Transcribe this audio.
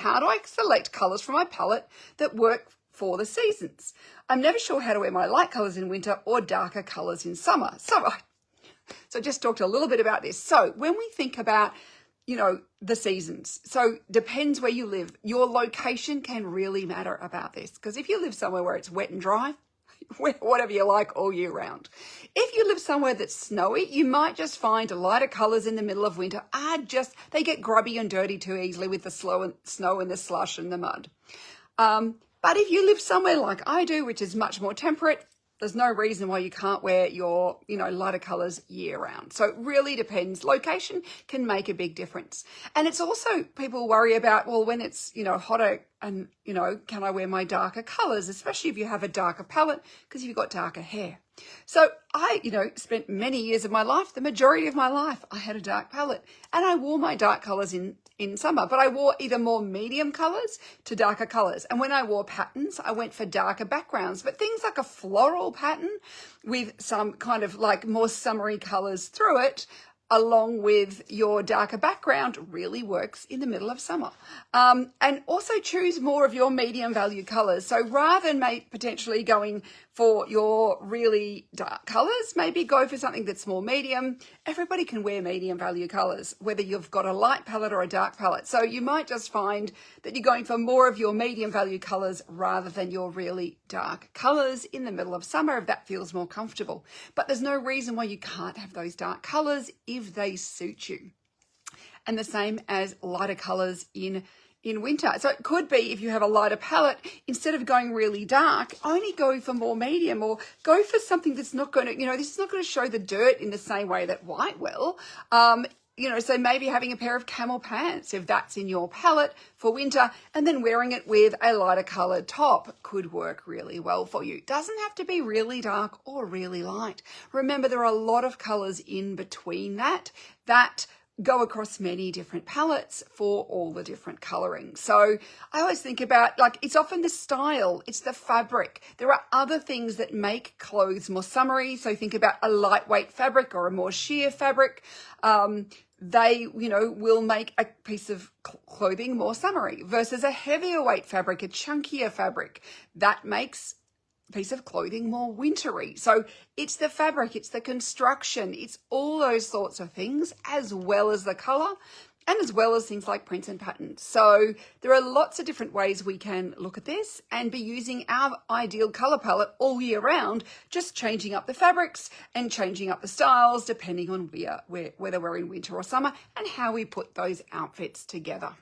how do I select colours from my palette that work for the seasons? I'm never sure how to wear my light colours in winter or darker colours in summer. So I just talked a little bit about this. So when we think about, the seasons, so depends where you live. Your location can really matter about this, because if you live somewhere where it's wet and dry, wear whatever you like all year round. If you live somewhere that's snowy, you might just find lighter colours in the middle of winter they get grubby and dirty too easily with the snow and the slush and the mud. But if you live somewhere like I do, which is much more temperate, there's no reason why you can't wear your, lighter colours year round. So it really depends. Location can make a big difference. And it's also, people worry about, well, when it's, hotter and, can I wear my darker colours, especially if you have a darker palette, because you've got darker hair. So I, spent many years of my life, the majority of my life, I had a dark palette, and I wore my dark colours in summer, but I wore either more medium colours to darker colours. And when I wore patterns, I went for darker backgrounds, but things like a floral pattern with some kind of like more summery colours through it, along with your darker background, really works in the middle of summer. And also choose more of your medium value colours. So rather than potentially going for your really dark colours, maybe go for something that's more medium. Everybody can wear medium value colours, whether you've got a light palette or a dark palette. So you might just find that you're going for more of your medium value colours rather than your really dark colours in the middle of summer, if that feels more comfortable. But there's no reason why you can't have those dark colours if they suit you. And the same as lighter colours in winter. So it could be, if you have a lighter palette, instead of going really dark, only go for more medium, or go for something that's not going to, this is not going to show the dirt in the same way that white will. So maybe having a pair of camel pants, if that's in your palette for winter, and then wearing it with a lighter coloured top could work really well for you. Doesn't have to be really dark or really light. Remember, there are a lot of colours in between that go across many different palettes for all the different colouring. So I always think about, it's often the style, it's the fabric. There are other things that make clothes more summery. So think about a lightweight fabric or a more sheer fabric. They, will make a piece of clothing more summery versus a heavier weight fabric, a chunkier fabric. That makes piece of clothing more wintry. So it's the fabric, it's the construction, it's all those sorts of things, as well as the colour, and as well as things like prints and patterns. So there are lots of different ways we can look at this and be using our ideal colour palette all year round, just changing up the fabrics and changing up the styles depending on whether we're in winter or summer, and how we put those outfits together.